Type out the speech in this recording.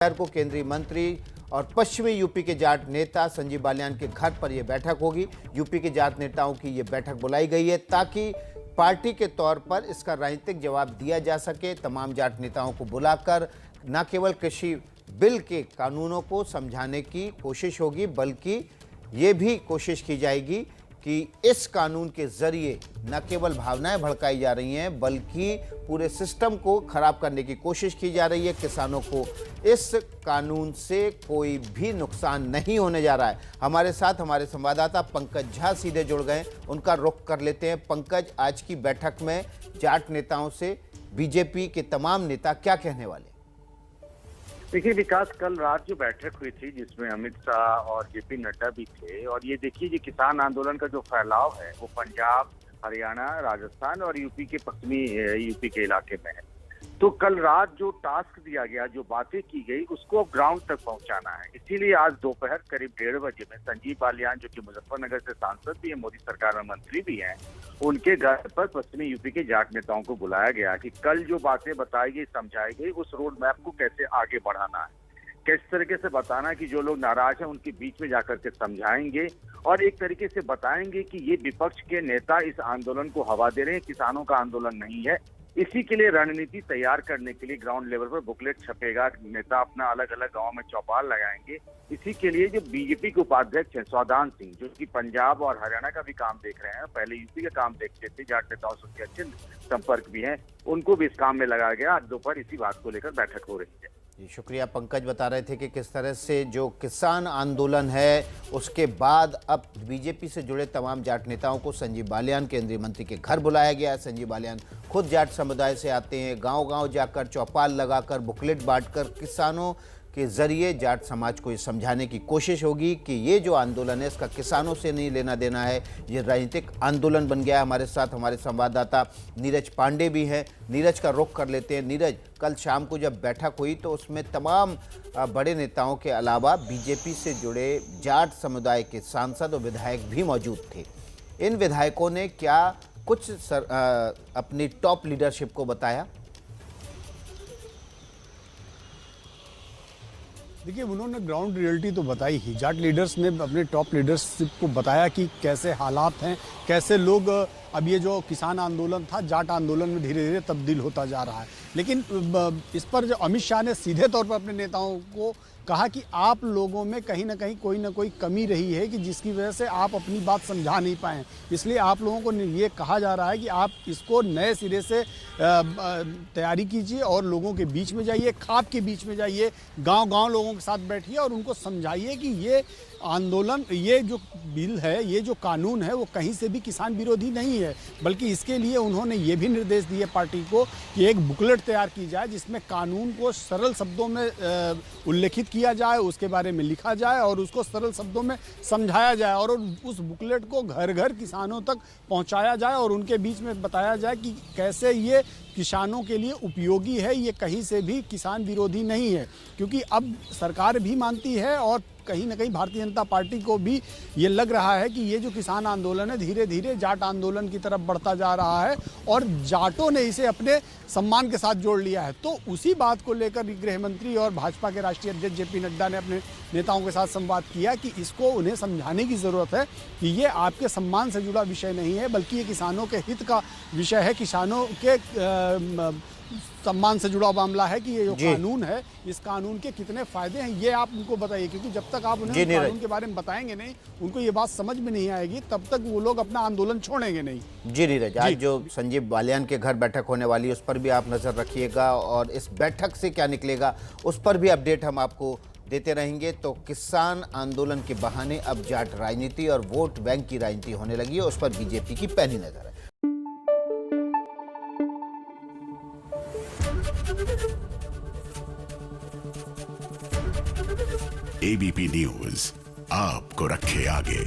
को केंद्रीय मंत्री और पश्चिमी यूपी के जाट नेता संजीव बालियान के घर पर यह बैठक होगी। यूपी के जाट नेताओं की यह बैठक बुलाई गई है ताकि पार्टी के तौर पर इसका राजनीतिक जवाब दिया जा सके। तमाम जाट नेताओं को बुलाकर न केवल कृषि बिल के कानूनों को समझाने की कोशिश होगी, बल्कि ये भी कोशिश की जाएगी कि इस कानून के जरिए न केवल भावनाएं भड़काई जा रही हैं, बल्कि पूरे सिस्टम को खराब करने की कोशिश की जा रही है। किसानों को इस कानून से कोई भी नुकसान नहीं होने जा रहा है। हमारे साथ हमारे संवाददाता पंकज झा सीधे जुड़ गए, उनका रुख कर लेते हैं। पंकज, आज की बैठक में जाट नेताओं से बीजेपी के तमाम नेता क्या कहने वाले? देखिए विकास, कल रात जो बैठक हुई थी जिसमें अमित शाह और जेपी नड्डा भी थे, और ये देखिए ये किसान आंदोलन का जो फैलाव है वो पंजाब, हरियाणा, राजस्थान और यूपी के पश्चिमी यूपी के इलाके में है। तो कल रात जो टास्क दिया गया, जो बातें की गई, उसको अब ग्राउंड तक पहुंचाना है। इसीलिए आज दोपहर करीब 1:30 बजे में संजीव बालियान, जो कि मुजफ्फरनगर से सांसद भी है, मोदी सरकार में मंत्री भी हैं, उनके घर पर पश्चिमी यूपी के जाट नेताओं को बुलाया गया कि कल जो बातें बताई गई, समझाई गई, उस रोड मैप को कैसे आगे बढ़ाना है, किस तरीके से बताना कि जो लोग नाराज हैं उनके बीच में जाकर के समझाएंगे और एक तरीके से बताएंगे कि ये विपक्ष के नेता इस आंदोलन को हवा दे रहे हैं, किसानों का आंदोलन नहीं है। इसी के लिए रणनीति तैयार करने के लिए ग्राउंड लेवल पर बुकलेट छपेगा, नेता अपना अलग अलग गांव में चौपाल लगाएंगे। इसी के लिए जो बीजेपी के उपाध्यक्ष हैं सौदान सिंह, जो कि पंजाब और हरियाणा का भी काम देख रहे हैं, पहले यूपी का काम देखते थे, जाट नेताओं से उनके अच्छे संपर्क भी हैं, उनको भी इस काम में लगाया गया। आज दोपहर इसी बात को लेकर बैठक हो रही है। जी शुक्रिया। पंकज बता रहे थे कि किस तरह से जो किसान आंदोलन है उसके बाद अब बीजेपी से जुड़े तमाम जाट नेताओं को संजीव बालियान केंद्रीय मंत्री के घर बुलाया गया है। संजीव बालियान खुद जाट समुदाय से आते हैं, गांव-गांव जाकर चौपाल लगाकर बुकलेट बांटकर किसानों के जरिए जाट समाज को ये समझाने की कोशिश होगी कि ये जो आंदोलन है इसका किसानों से नहीं लेना देना है, ये राजनीतिक आंदोलन बन गया है। हमारे साथ हमारे संवाददाता नीरज पांडे भी हैं। नीरज का रुख कर लेते हैं। नीरज, कल शाम को जब बैठक हुई तो उसमें तमाम बड़े नेताओं के अलावा बीजेपी से जुड़े जाट समुदाय के सांसद और विधायक भी मौजूद थे। इन विधायकों ने क्या कुछ अपनी टॉप लीडरशिप को बताया? देखिए, उन्होंने ग्राउंड रियलिटी तो बताई ही। जाट लीडर्स ने अपने टॉप लीडरशिप को बताया कि कैसे हालात हैं, कैसे लोग अब ये जो किसान आंदोलन था जाट आंदोलन में धीरे धीरे तब्दील होता जा रहा है। लेकिन इस पर जो अमित शाह ने सीधे तौर पर अपने नेताओं को कहा कि आप लोगों में कहीं ना कोई कमी रही है कि जिसकी वजह से आप अपनी बात समझा नहीं पाए, इसलिए आप लोगों को ये कहा जा रहा है कि आप इसको नए सिरे से तैयारी कीजिए और लोगों के बीच में जाइए, खाप के बीच में जाइए, गांव-गांव लोगों के साथ बैठिए और उनको समझाइए कि ये आंदोलन, ये जो बिल है, ये जो कानून है, वो कहीं से भी किसान विरोधी नहीं है। बल्कि इसके लिए उन्होंने ये भी निर्देश दिए पार्टी को कि एक बुकलेट तैयार की जाए जिसमें कानून को सरल शब्दों में उल्लेखित किया जाए, उसके बारे में लिखा जाए और उसको सरल शब्दों में समझाया जाए और उस बुकलेट को घर घर किसानों तक पहुंचाया जाए और उनके बीच में बताया जाए कि कैसे ये किसानों के लिए उपयोगी है, ये कहीं से भी किसान विरोधी नहीं है। क्योंकि अब सरकार भी मानती है और कहीं ना कहीं भारतीय जनता पार्टी को भी ये लग रहा है कि ये जो किसान आंदोलन है धीरे धीरे जाट आंदोलन की तरफ बढ़ता जा रहा है और जाटों ने इसे अपने सम्मान के साथ जोड़ लिया है। तो उसी बात को लेकर गृह मंत्री और भाजपा के राष्ट्रीय अध्यक्ष जेपी नड्डा ने अपने नेताओं के साथ संवाद किया कि इसको उन्हें समझाने की ज़रूरत है कि ये आपके सम्मान से जुड़ा विषय नहीं है, बल्कि ये किसानों के हित का विषय है, किसानों के सम्मान से जुड़ा मामला है कि ये जो कानून है, इस कानून के कितने फायदे हैं ये आप उनको बताइए। क्योंकि जब तक आप उन्हें कानून के बारे में बताएंगे नहीं, उनको ये बात समझ में नहीं आएगी, तब तक वो लोग अपना आंदोलन छोड़ेंगे नहीं। जी नीरज, आज जो संजीव बालियान के घर बैठक होने वाली है उस पर भी आप नजर रखिएगा और इस बैठक से क्या निकलेगा उस पर भी अपडेट हम आपको देते रहेंगे। तो किसान आंदोलन के बहाने अब जाट राजनीति और वोट बैंक की राजनीति होने लगी है, उस पर बीजेपी की पैनी नजर है। एबीपी न्यूज आपको रखे आगे।